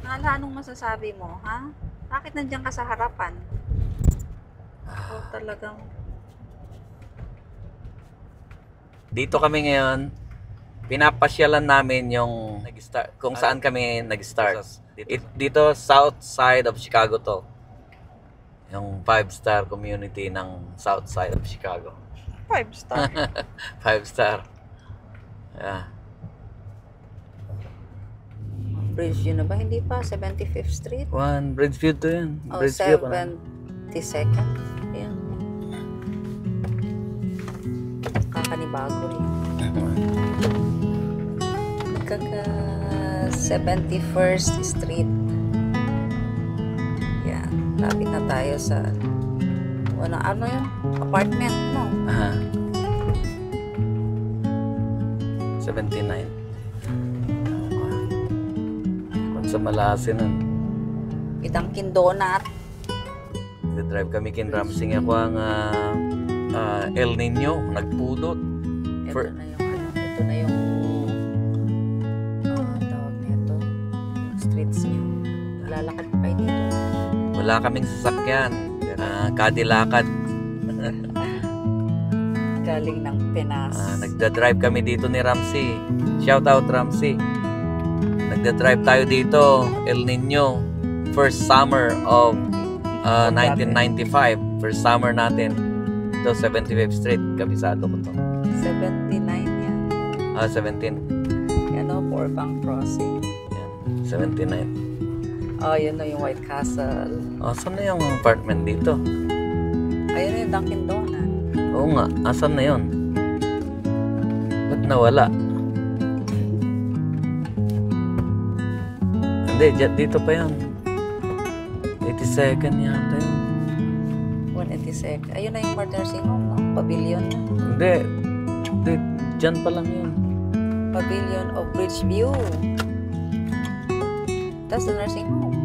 Nala, anong masasabi mo, ha? Bakit nandiyan ka sa harapan? O talagang... Dito kami ngayon, pinapasyalan namin yung nag-start, kung saan kami nag-start. Dito, south side of Chicago to. Yung 5-star community ng south side of Chicago. 5-star. 5-star. Yeah. Bridge yun na ba? Hindi pa. 75th Street? Bridgeview to yun. O, Bridgeview pa na. 72nd? Ayan. Kakanibago rin. Kaka 71st Street. Yan. Lapit na tayo sa ano yun? Apartment, no? Aha. 79. Kung sa Malasin nun. Dunkin Donut. Drive kami kin Ramsing ako ang El Nino, nagpudot. Ito na yung ito na yung tawag nito, streets nyo. Lalakad pa kayo dito. Wala kaming sasakyan. Kadilakad. Galing ng Pinas. Nagda-drive kami dito ni Ramsey. Shout out Ramsey. Nagda-drive tayo dito, El Nino. First summer of 1995. First summer natin. Ito, 75th Street. Kabisado ko to. 79 yan. 17. Yan o, Forbang Crossing. Yan, 79. Oh, yun na yung White Castle. Saan na yung apartment dito? Ayun na yung Dunkin Donut. Oo nga, asan na yun? Ba't nawala? Hindi, dito pa yan. 82nd yata yun. 182nd. Ayun na yung nursing home, no? Pavilion na. Hindi, dyan pa lang yun. Pavilion of Bridgeview. That's the nursing home.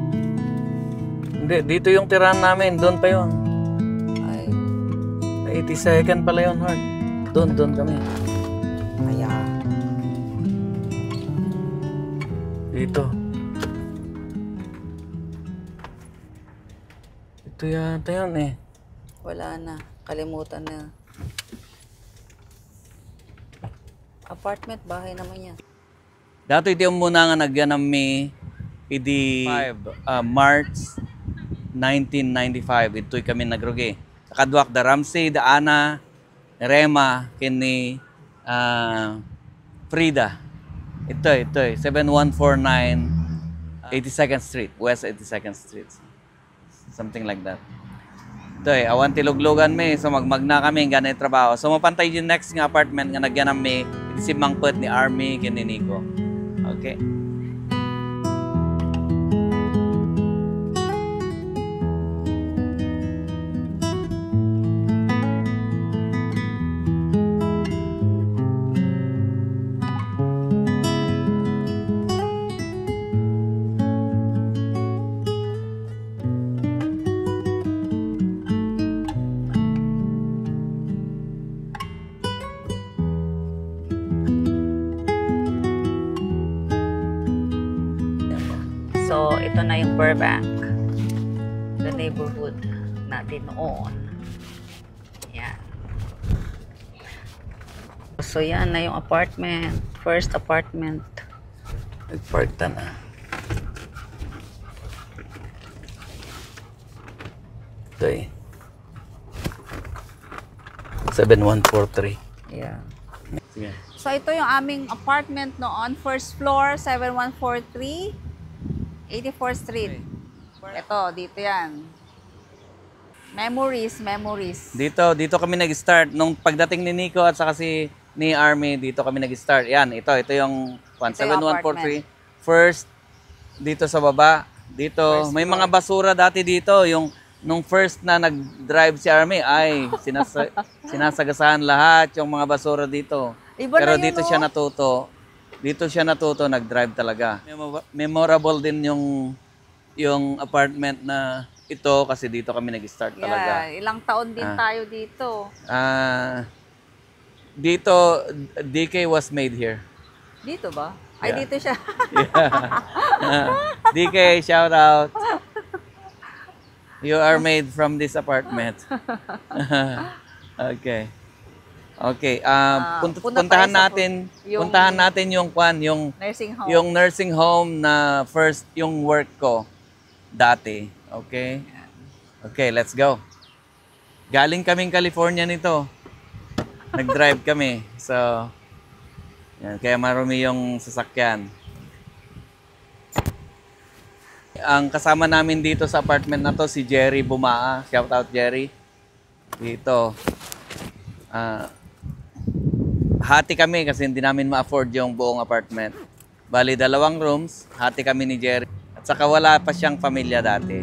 Hindi, dito yung tirahan namin. Doon pa yun. Ay. 82nd pala yun, Hart. Doon kami. Kaya. Dito. Ito yata yun eh. Wala na. Kalimutan na. Apartment, bahay naman yan. Dato iti muna nga nagyanam mi idi March 1995. Ito'y kami nagrugi. Kadwak da Ramsey, da Ana, Rema, kini Frida. Ito, 7149 82nd Street, West 82nd Street. Something like that. Ito awan tiluglugan mi, so magmagna kami, ganay trabaho. So mapantay yung next nga apartment nga nagyanam mi, si Mangpet ni Army, kini Nico. Okay. So, ito na yung Burbank. The neighborhood natin noon. Yan. So, yan na yung apartment. First apartment. Nag-park na. Ito 7143. Yeah. Sige. So, ito yung aming apartment noon. First floor, 7143, 84th Street. Ito, dito yan. Memories. Dito kami nag-start. Nung pagdating ni Nico at saka ni Army, dito kami nag-start. Yan, ito yung 7143. First, dito sa baba. Dito, may mga basura dati dito. Nung first na nag-drive si Army, ay sinasagasahan lahat yung mga basura dito. Pero dito siya natuto. Dito siya natuto, nag-drive talaga. Memorable din yung apartment na ito kasi dito kami nag-start talaga. Yeah, ilang taon din tayo dito. Dito, DK was made here. Dito ba? Ay, Yeah. dito siya. Yeah. DK, shout out. You are made from this apartment. Okay. Okay, punta puntahan tayo sa natin, yung- puntahan natin yung Nursing home. yung nursing home na first yung work ko dati. Okay? Okay, let's go. Galing kaming California nito. Nag-drive kami. So, yan, kaya marumi yung sasakyan. Ang kasama namin dito sa apartment na to si Jerry Bumaa. Shout out Jerry. Dito. Hati kami kasi hindi namin ma-afford yung buong apartment. Bali, 2 rooms. Hati kami ni Jerry. At saka wala pa siyang pamilya dati.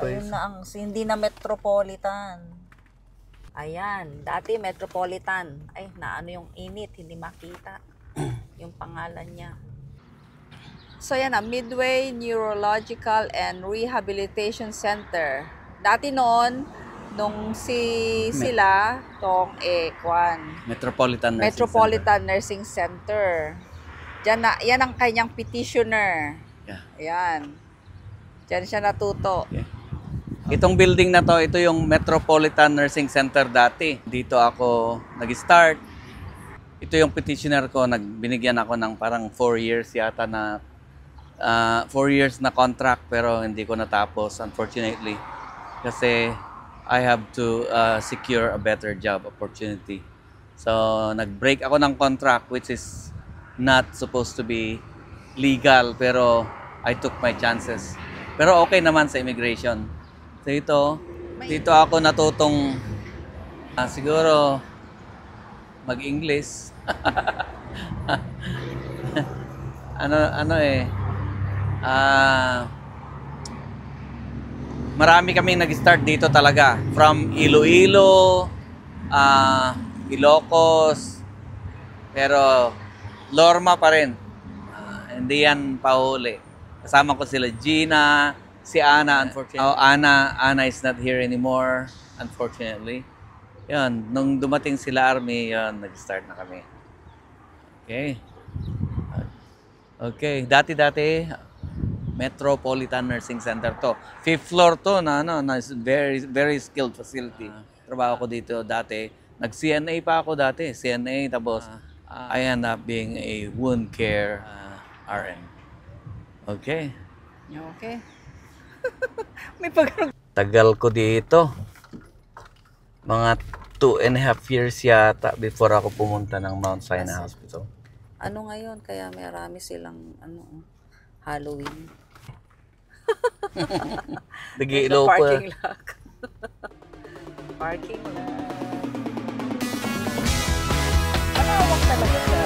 Ayun na ang, hindi na metropolitan. Ayan, dati metropolitan. Ay, naano yung init, hindi makita yung pangalan niya. So yan na, Midway Neurological and Rehabilitation Center. Dati noon, nung sila, tong Metropolitan Nursing Metropolitan Nursing Center. Yan ang kanyang petitioner. Center. Yeah. Ayan. Diyan siya natuto. Okay. Itong building na to, ito yung Metropolitan Nursing Center dati. Dito ako nag-start. Ito yung petitioner ko, binigyan ako ng parang 4 years yata na 4 years na contract pero hindi ko natapos unfortunately. Kasi I have to secure a better job opportunity. So nag-break ako ng contract which is not supposed to be legal pero I took my chances. Pero okay naman sa immigration. So dito ako natutong siguro mag-English. Marami kaming nag-start dito talaga. From Iloilo, Ilocos, pero Lorma pa rin. Hindi yan pahuli. Kasama ko sila Gina, si Ana, unfortunately. Ana is not here anymore, unfortunately. Yun, nung dumating sila Army, yun, nag-start na kami. Okay. Okay, dati Metropolitan Nursing Center to. 5th floor to na very skilled facility. Trabaho ko dito dati. Nag-CNA pa ako dati. CNA tapos I end up being a wound care RN. Okay. Okay. May Tagal ko dito. Mga 2.5 years yata before ako pumunta ng Mount Sinai Hospital. Ano ngayon? Kaya marami silang Halloween. Nag-iilaw pa. Parking lot. Parking lot. Malawak talaga siya.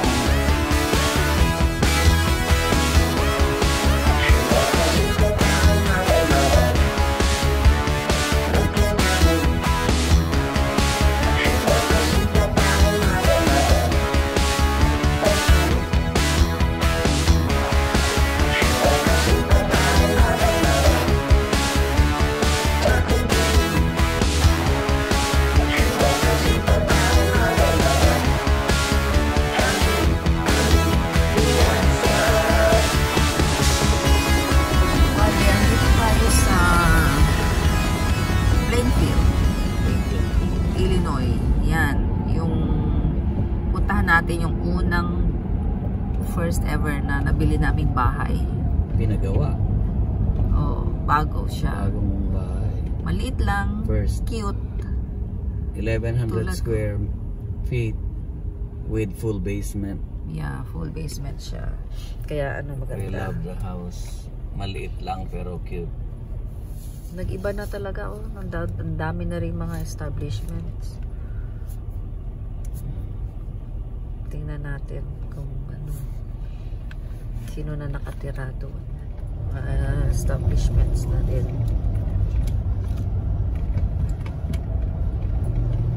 Natin yung unang first ever na nabili naming bahay. Pinagawa. Oh, bago siya. Bagong bahay. Maliit lang, First. cute. 1,100 Tulad- square feet with full basement. Yeah, full basement siya. Kaya I maganda. love the house. Maliit lang pero cute. Nag-iba na talaga ang dami na rin mga establishments. Tingnan natin kung sino na nakatira doon. Establishments na din.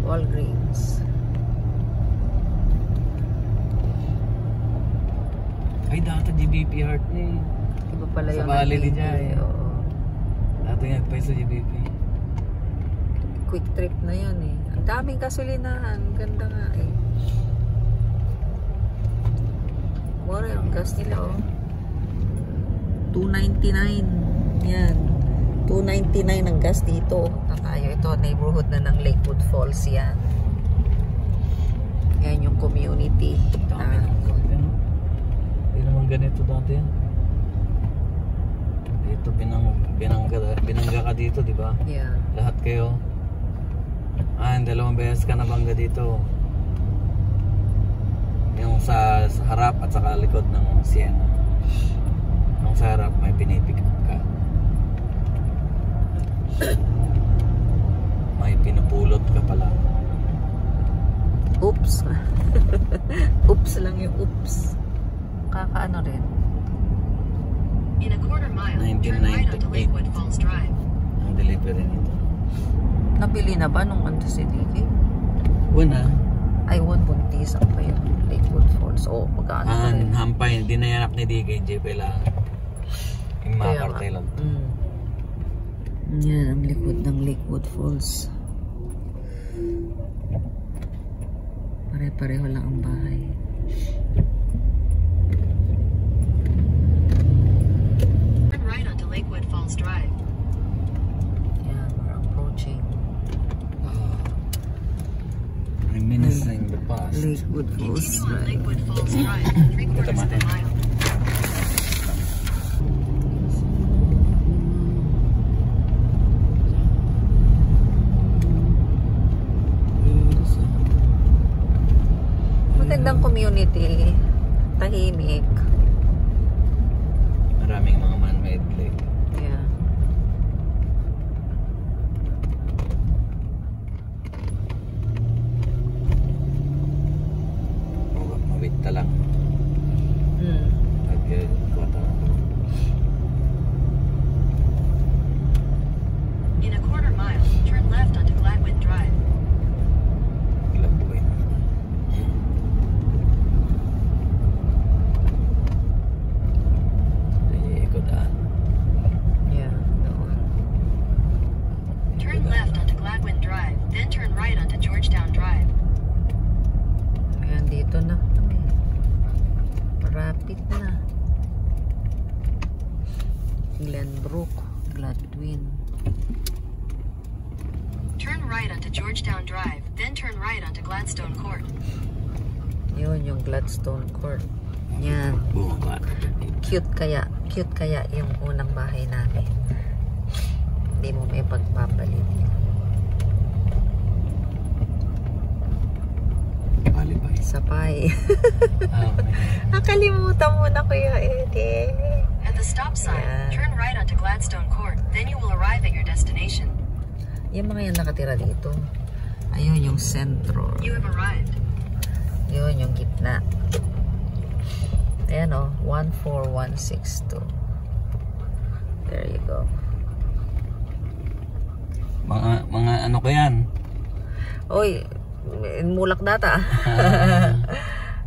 Walgreens. GBP Heart ni. Iba pala Sa yung Bali din nag-enjoy, yan. oo. Dati nagpay sa GBP. Quick trip na yan eh. Ang daming gasolinahan. Ganda nga eh. Mura yung gas nila oh. $2.99. Yan. $2.99 ang gas dito. Na tayo. Ito, neighborhood na ng Lakewood Falls yan. Yan yung community. Dami ng ganito. Hindi naman ganito dati yan. Dito binangga ka dito, di ba? Yeah. Lahat kayo. Dalawang beses ka nabangga dito. Yung sa harap at saka likod ng Siena. Yung sa harap may pinipick up ka. May pinupulot ka pala. Oops. Oops lang yung oops. Kakaano rin. In a quarter mile, turn right onto 1998 Lakewood Falls Drive. ang delivery nito. Nabili na ba nung ano si Diki? Una, Ay, buntis ang pa yung Lakewood Falls. Oo, magkano pa rin. hampay, hindi na yanak ni DKJ pala. Yung mga Kaya nga. kartelon. Yan ang likod ng Lakewood Falls. Pare-pareho lang ang bahay. Turn right onto Lakewood Falls Drive. Yan, we're approaching 3 minutes na in the past. Lakewood Falls. Continue on Lakewood Falls Drive, 3/4 of a mile. Magandang community. Tahimik. Maraming mga man-made lake. Yeah. Mawit lang. Hmm. Nagkota. In a quarter mile, turn left onto Gladwin Drive. Gladwin. Ikodan. Yeah, doon. Turn left onto Gladwin Drive, then turn right onto Georgetown Drive. Ayan, dito na kami. Rapid na. Glenbrook, Gladwin. Turn right onto Georgetown Drive, then turn right onto Gladstone Court. Yun, yung Gladstone Court. Yan. Bumaba. Cute kaya yung unang bahay namin. Hindi mo may pagpapalit. Palibay. Sapay. Okay. Nakalimutan mo na Kuya Eddie. At the stop sign, Yeah. turn right onto Gladstone Court, then you will arrive at your destination. Yung mga yan nakatira dito. Ayun yung sentro. You have arrived. Yun yung gitna. Ayan o, 14162. There you go. Mga ano ko yan? Oy, mulak data.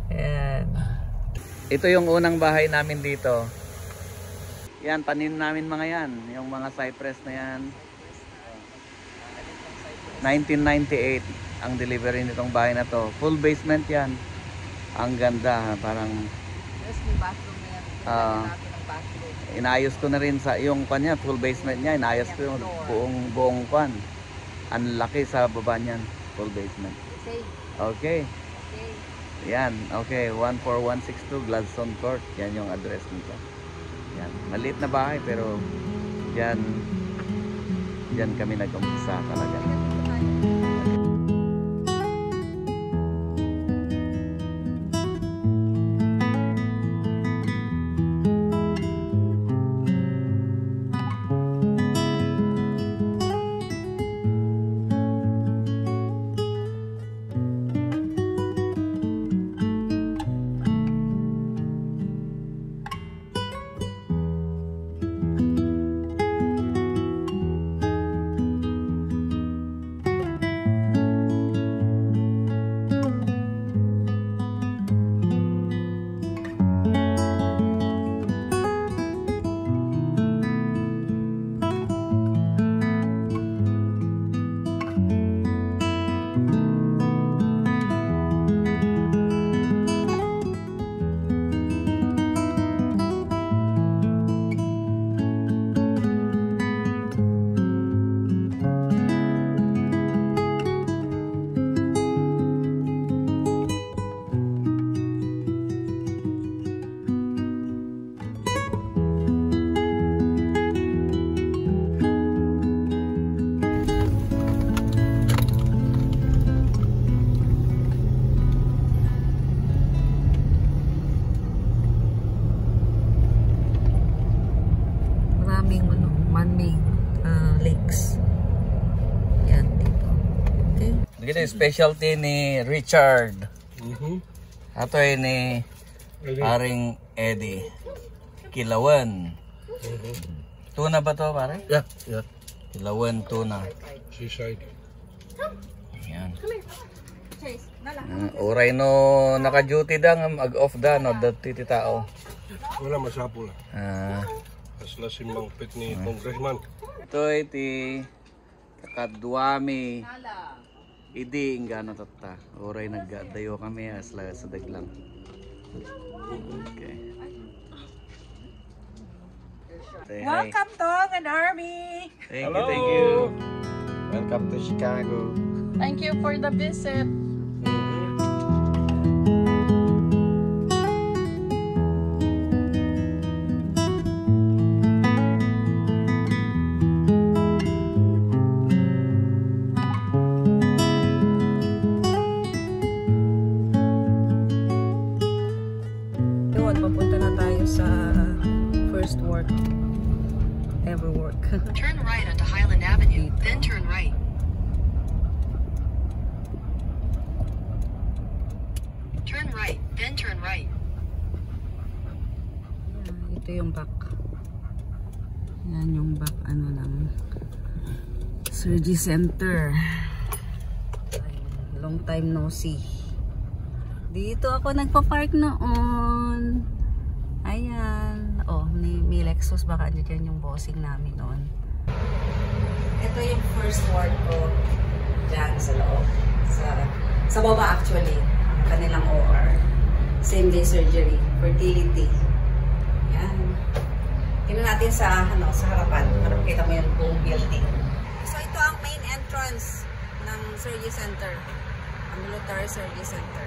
Ayan. Ito yung unang bahay namin dito. Yan, tanim namin mga yan. Yung mga cypress na yan. 1998 ang delivery nitong bahay na to. Full basement yan. Ang ganda. Parang Yes, may bathroom na yan. natin inayos ko na rin sa yung kanya, full basement niya. Inayos ko yung buong kwan. Ang laki sa baba niyan. Full basement. Okay. Yan. Okay. 14162 Gladstone Court. Yan yung address nito. Yan. Maliit na bahay pero yan kami nag-umpisa talaga. Dito yung specialty ni Richard. Ato ay ni paring Eddie. Kilawan. Tuna ba to, pare? Yeah, yeah. Kilawan tuna. Seaside. Ayan. Oray no naka-duty dang mag-off da no dati tao. Wala masapo na. Asla simbang pit ni congressman. Ito ay ti kakadwami. Idi ingano tata. Oray nagdayo kami asla sa daglang. Okay. Welcome to an army! Thank you, thank you. Welcome to Chicago. Thank you for the visit. Yun, papunta na tayo sa first work. Ever work. Turn right onto Highland Avenue, then turn right. Turn right, then turn right. Ito yung back. Yan yung back ano ng surgery center. Ayun, long time no see. Dito ako nagpa-park noon. Ayan. Oh, may Lexus baka dyan yung bossing namin noon. Ito yung first ward ko dyan sa loob. Sa baba actually. Ang kanilang OR. Same day surgery. Fertility. Yan. Tingnan natin sa harapan para makita mo yung buong building. So ito ang main entrance ng surgery center. Ambulatory surgery center.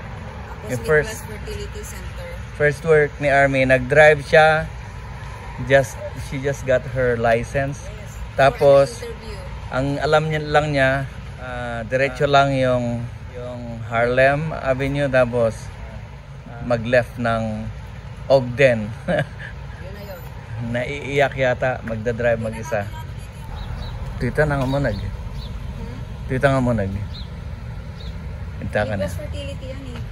Tapos Yung Midwest Fertility Center. First work ni Army, nag-drive siya. She just got her license. Tapos Interview. ang alam niya lang niya, diretso lang yung Harlem Avenue, tapos mag-left ng Ogden. Yun na yun. Naiiyak yata, magdadrive mag-isa. Tita na nga mo nag. Tita nga mo nag. Hinta ka na. Midwest Fertility yan eh.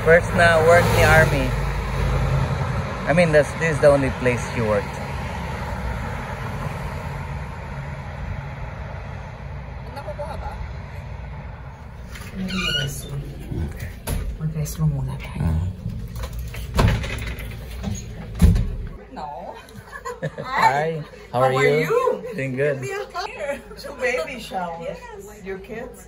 First na work ni Army. I mean, this is the only place she worked. Nakukuha ba? Mag-rest mo muna tayo. No. Hi, how are you? Doing good. So baby shower. Yes. Your kids?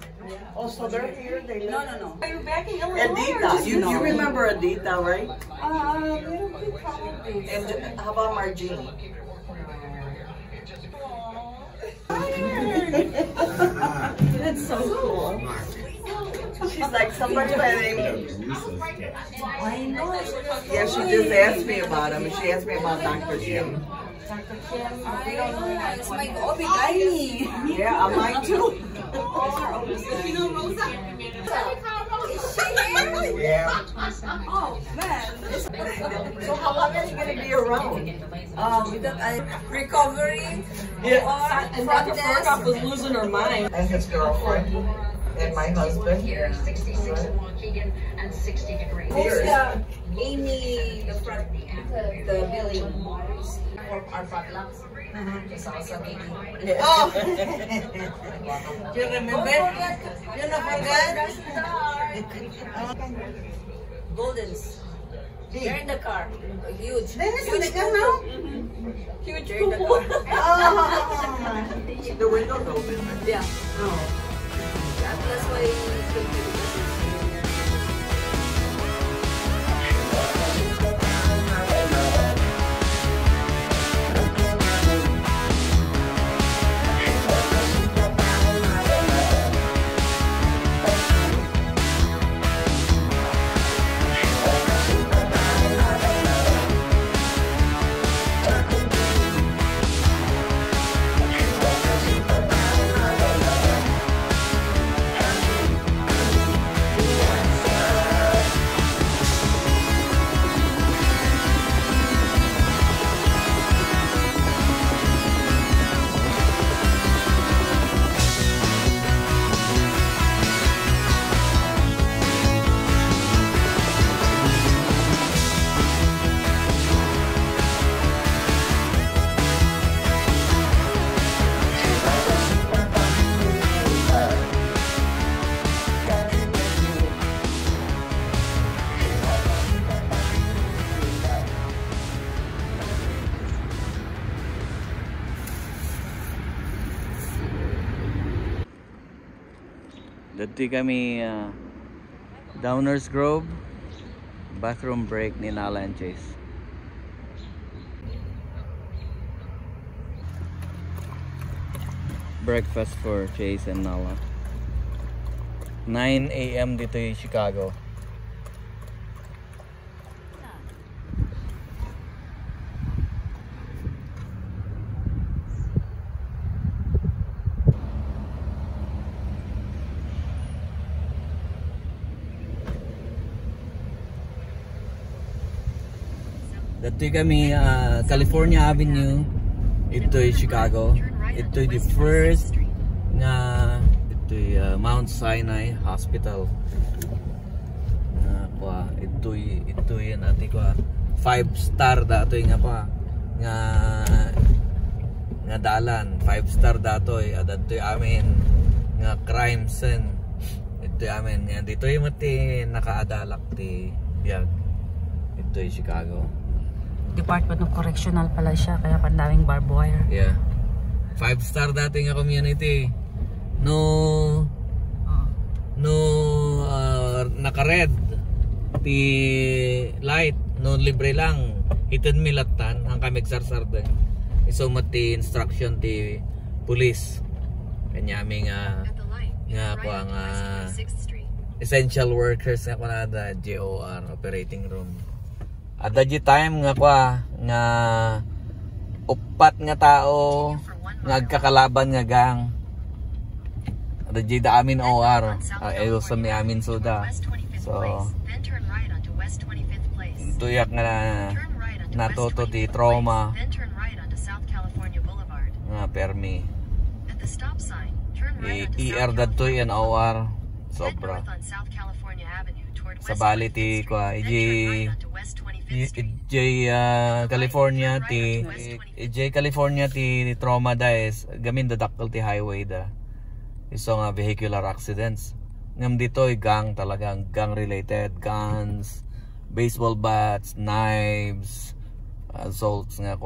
Also they're here. They live. No. Are you back in Illinois? Adita. You remember Adita, right? Little bit probably. And how about Margine? That's so cool. She's like somebody by the name. I know. Yeah, she just asked me about him. And she asked me about Dr. Jim. We don't know. It's my Obi-Gani. Yeah, mine too. Yeah. Oh, man. So how long are you going to be around? Because I recovery. Yeah. And Dr. Furkoff was losing her mind. And his girlfriend. And my husband. Here, 66 in Waukegan and 60 degrees. Amy, the front, the billing for our potlucks. It's also Amy. Oh! You remember? You not forget? Goldens. They're in the car. Huge. Huge now? Huge. They're in the car. Oh! The window's open. Yeah. Oh. That's why. Dati kami Downers Grove, bathroom break ni Nala and Chase. Breakfast for Chase and Nala. 9 a.m. dito yung Chicago. Dati kami California Avenue, ito yung Chicago. Ito yung the first nga ito yung Mount Sinai Hospital. Ito yung ati ko 5-star dato nga pa nga dalan 5-star dato adto yung amin nga crime scene. Ito yung amin nga dito yung mati nakaadalak ti biyag. Ito yung Chicago. Department of Correctional pala siya, kaya pandaming barbed wire. Yeah. 5-star dati nga community. No naka-red ti light, no libre lang. Hited milatan ang kami sarsar din. Iso mati instruction ti police. Kanya mi nga essential workers nga kunada JOR operating room. Ada di time nga nga upat nga tao nga agkakalaban nga gang. Ada di da amin OR ayo sa mi amin soda. So tuyak nga natuto di trauma nga permi ER dadto yan OR sobra sa bali ti California ti trauma daes gamin dadakkel ti highway da iso nga vehicular accidents ngam dito gang talagang gang related, guns, baseball bats, knives, assaults nga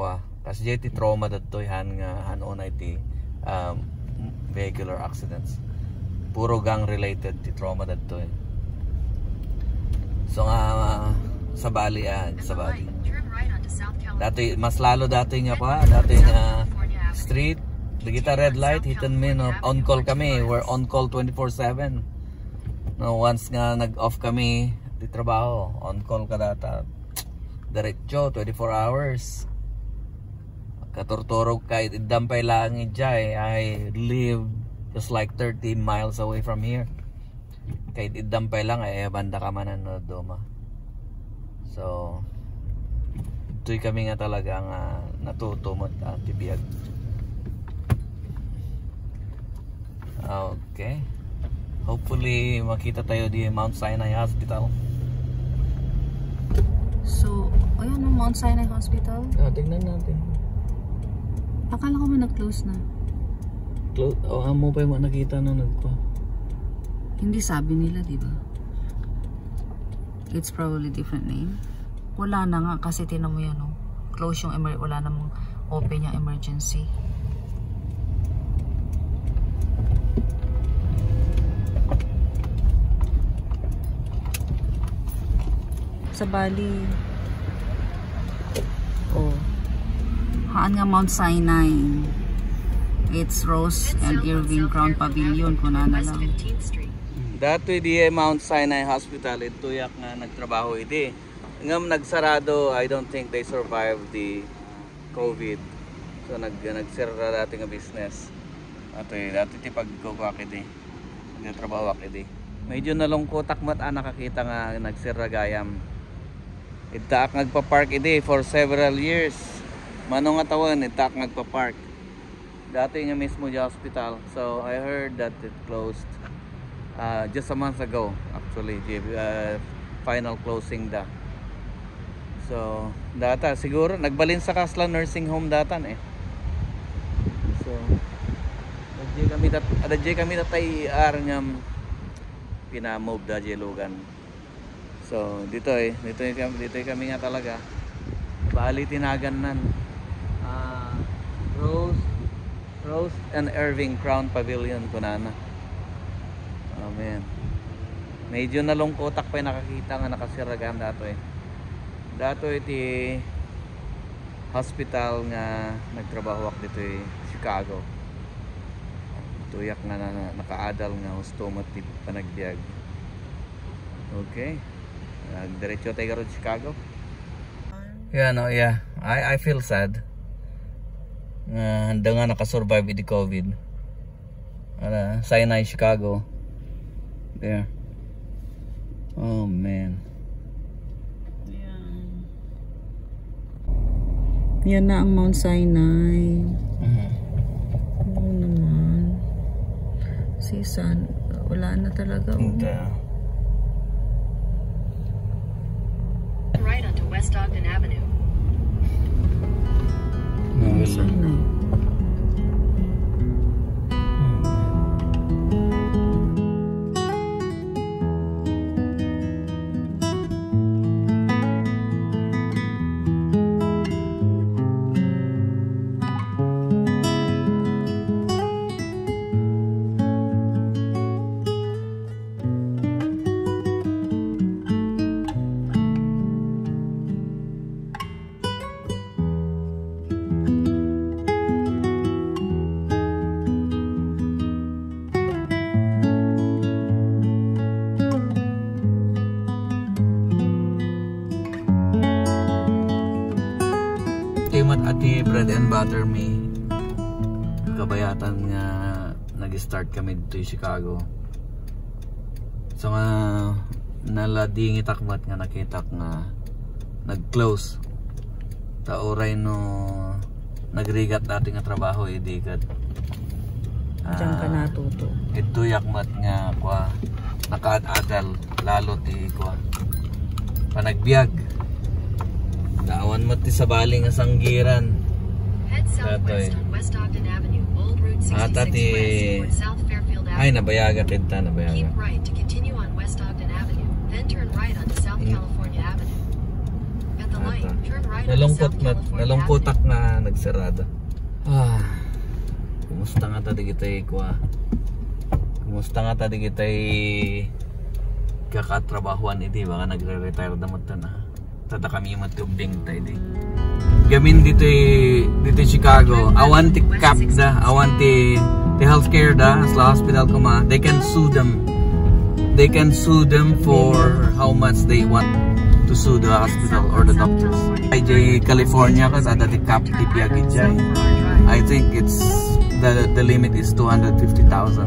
kasi ti trauma dadto han onay ti vehicular accidents puro gang related ti trauma dadto so nga sa bali dati mas lalo dati nga street kita red light hit and min on call kami, we're on call 24/7 no once nga nag off kami di trabaho on call ka data diretso 24 hours katurturog kahit idampay lang ijay. I live just like 30 miles away from here kahit idampay lang banda ka manan no doma. So, ito'y kami nga talagang natutumot tibiyag. Okay. Hopefully, makita tayo di Mount Sinai Hospital. So, ayan ang Mount Sinai Hospital. Tingnan natin. Akala ko man nag-close na. Amo pa yung nakita na nagpa. Hindi sabi nila, di ba? It's probably different name. Wala na nga kasi tinan mo yan, close yung wala namang open yung emergency. Sa Bali. Haan nga Mount Sinai. It's Rose and Irving Crown Pavilion kunana lang. Dato di Mount Sinai Hospital ito yak nga nagtrabaho iti. Ngam nagsarado, I don't think they survived the COVID. So nagsira dati nga business. Dato ti pagkukwak iti. Nagtrabaho ak iti. Medyo nalungkot akmat nakakita nga nagsira gayam. Itaak nagpa-park iti for several years. Manong atawan itaak nagpa-park. Dati nga mismo di hospital. So I heard that it closed. Just a month ago actually final closing da. So data siguro nagbalin sa Kasla nursing home datan so adjay kami tatay ngam pinamove da jelugan. So dito kami nga talaga bali tinagan nan Rose and Irving Crown Pavilion kunana. Amen. Medyo nalungkotak pa yung nakakita nga nakasiragan dato eh. Dato iti hospital nga nagtrabaho ako dito eh, Chicago. Tuyak nga nakaadal nga hustoma ti panagbiag. Okay. Diretso tayo karon Chicago. Yeah, no, yeah. I feel sad. Handa nga nakasurvive iti COVID. Sinai, Chicago. There. Oh man. Yan na ang Mount Sinai. Oo naman. Sisan, wala na talaga. Right onto West Ogden Avenue. Sinai. Ati bread and butter me kabayatan nga nag-start kami dito sa Chicago. So nga nalading itakmat nga nakita nga nag-close ta oray no nagrigat dati nga trabaho di kat Diyan ka natuto. ito yakmat nga kwa nakaadal lalo ti kwa panagbiag. Daawan mo ti sa baling nga sanggiran. Head southwest on West Ogden Avenue, Old Route 66 West, South Fairfield Avenue. Ay nabayaga kita, nabayaga. Keep right to continue on West Ogden Avenue, then turn right onto South California Avenue. At the light, turn right onto South California nalungkotak Avenue. na nagsarada. Kumusta nga tadi kita'y kwa? Kumusta nga tadi kita'y kakatrabahuan iti baka nagre-retire na mo na. Tata kami yung matubing tayo di. Gamin dito Chicago. Awan ti cap da, awan ti healthcare da, sa hospital kuma. They can sue them. They can sue them for how much they want to sue the hospital or the doctors. IJ California kasi ada ti cap ti piagid jay. I think it's the limit is 250,000.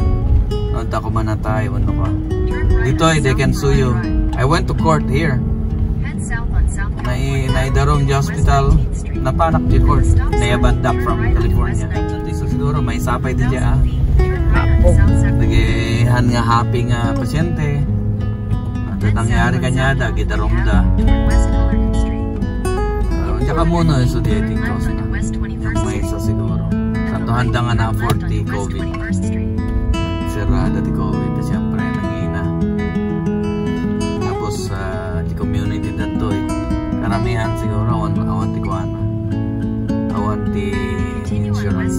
Nonta ko man na tayo ano ka. Dito they can sue you. I went to court here. Naidarong di hospital napanak di court naiabandak from California. So siguro may sapay di dya nagihan nga happy nga pasyente at nangyari kanyada gidarong da tsaka muna so di ating cause na may isa siguro santo handa nga na 40 COVID sirada di COVID siyempre nangina tapos di community datoy karamihan siguro awan ti kuana awan ti insurance